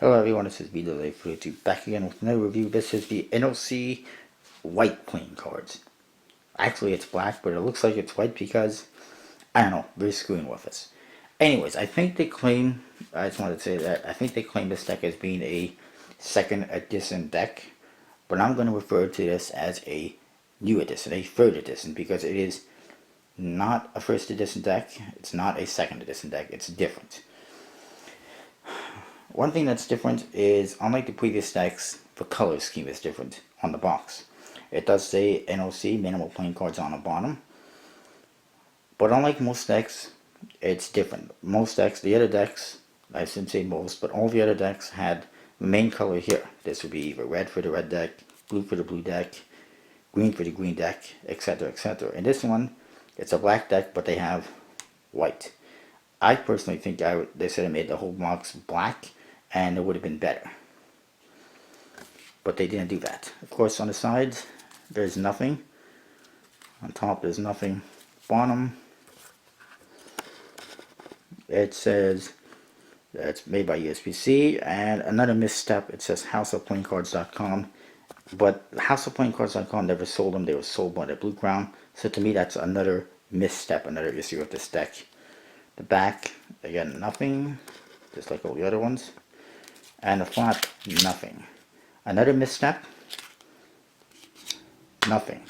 Hello everyone, this is VDelay42 back again with another review. This is the NOC white playing cards. Actually it's black, but it looks like it's white because, I don't know, they're screwing with us. Anyways, I think they claim, I just wanted to say that, I think they claim this deck as being a second edition deck, but I'm going to refer to this as a new edition, a third edition, because it is not a first edition deck, it's not a second edition deck, it's different. One thing that's different is, unlike the previous decks, the color scheme is different on the box. It does say NOC, minimal playing cards, on the bottom. But unlike most decks, it's different. Most decks, the other decks, I shouldn't say most, but all the other decks had the main color here. This would be either red for the red deck, blue for the blue deck, green for the green deck, etc, etc. In this one, it's a black deck, but they have white. I personally think they should have made the whole box black, and it would have been better. But they didn't do that. Of course, on the sides, there's nothing. On top, there's nothing. Bottom, it says that it's made by USB-C, and another misstep, it says houseofplayingcards.com. But houseofplayingcards.com never sold them. They were sold by the Blue Crown. So to me, that's another misstep, another issue with this deck. The back, again, nothing, just like all the other ones. And the flap, nothing. Another misstep, nothing.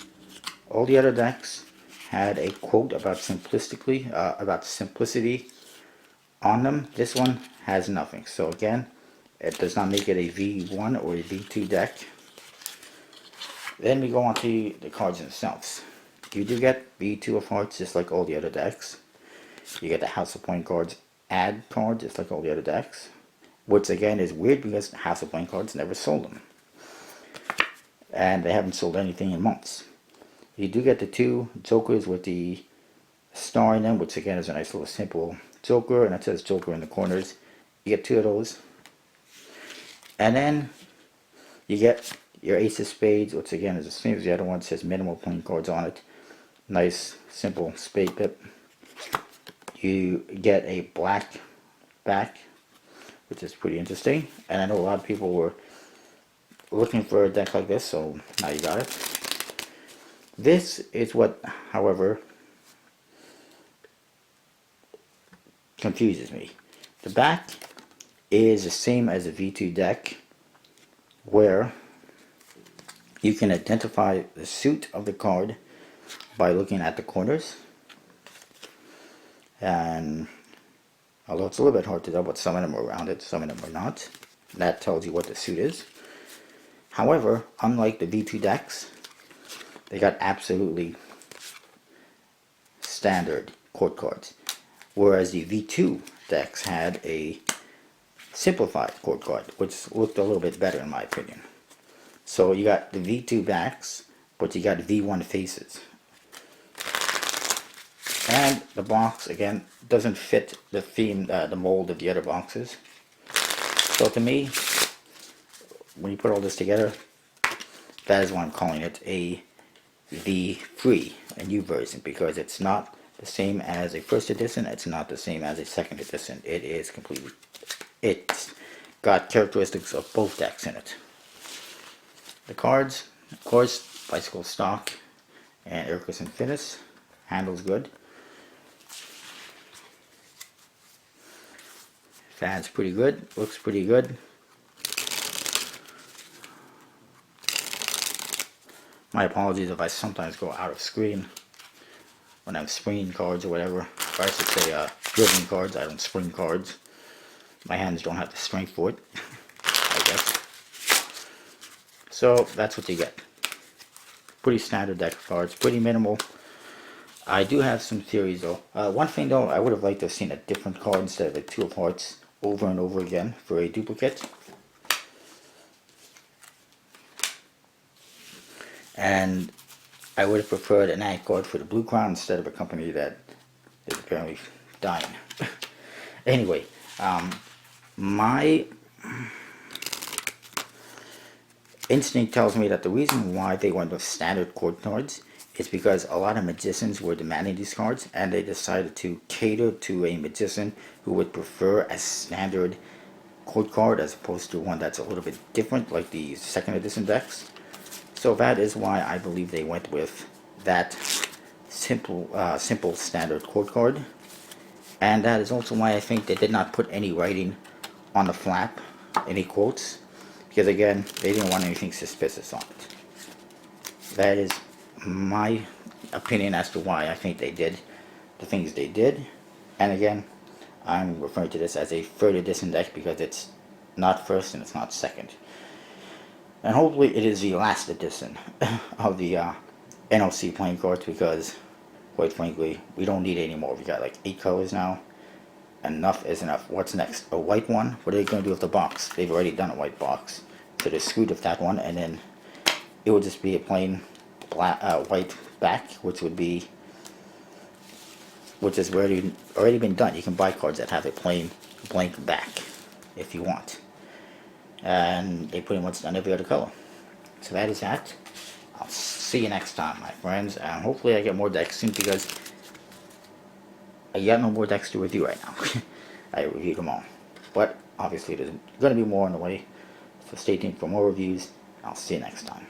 All the other decks had a quote about simplicity on them. This one has nothing. So again, it does not make it a V1 or a V2 deck. Then we go on to the cards themselves. You do get V2 of Hearts, just like all the other decks. You get the House of Playing Cards add card, just like all the other decks. Which again is weird because House of Playing Cards never sold them. And they haven't sold anything in months. You do get the two Jokers with the star in them, which again is a nice little simple Joker, and it says Joker in the corners. You get two of those. And then you get your Ace of Spades, which again is the same as the other one. It says minimal playing cards on it. Nice, simple spade pip. You get a black back, which is pretty interesting. And I know a lot of people were looking for a deck like this, so now you got it. This is what, however, confuses me. The back is the same as a V2 deck, where you can identify the suit of the card by looking at the corners. And although it's a little bit hard to tell, but some of them are rounded, some of them are not. That tells you what the suit is. However, unlike the V2 decks, they got absolutely standard court cards. Whereas the V2 decks had a simplified court card, which looked a little bit better in my opinion. So you got the V2 backs, but you got V1 faces. And the box, again, doesn't fit the theme, the mold of the other boxes. So to me, when you put all this together, that is why I'm calling it a V3, a new version, because it's not the same as a first edition, it's not the same as a second edition. It is completely, it's got characteristics of both decks in it. The cards, of course, bicycle stock and air-cushioned finish. Handles good. Fan's pretty good, looks pretty good. My apologies if I sometimes go out of screen when I'm springing cards or whatever. Or I should say dribbling cards, I don't spring cards. My hands don't have the strength for it, I guess. So that's what you get. Pretty standard deck of cards, pretty minimal. I do have some theories though. One thing though, I would have liked to have seen a different card instead of the Two of Hearts over and over again for a duplicate. And I would have preferred an ant card for the Blue Crown instead of a company that is apparently dying. Anyway, my instinct tells me that the reason why they went with standard court cards is because a lot of magicians were demanding these cards, and they decided to cater to a magician who would prefer a standard code card as opposed to one that's a little bit different, like the second edition decks. So that is why I believe they went with that simple standard code card. And that is also why I think they did not put any writing on the flap, any quotes, because again, they didn't want anything suspicious on it. That is my opinion as to why I think they did the things they did. And again, I'm referring to this as a third edition deck because it's not first and it's not second. And hopefully it is the last edition of the NOC playing cards, because quite frankly, we don't need any more. We got like 8 colors now. Enough is enough. What's next? A white one? What are they going to do with the box? They've already done a white box. So they're screwed with that one, and then it would just be a plain black, white back, which is already been done. You can buy cards that have a plain blank back if you want. And they pretty much done every other color. So that is that. I'll see you next time, my friends, and hopefully I get more decks soon, because I got no more decks to review right now. I reviewed them all. But obviously there's going to be more on the way, so stay tuned for more reviews. I'll see you next time.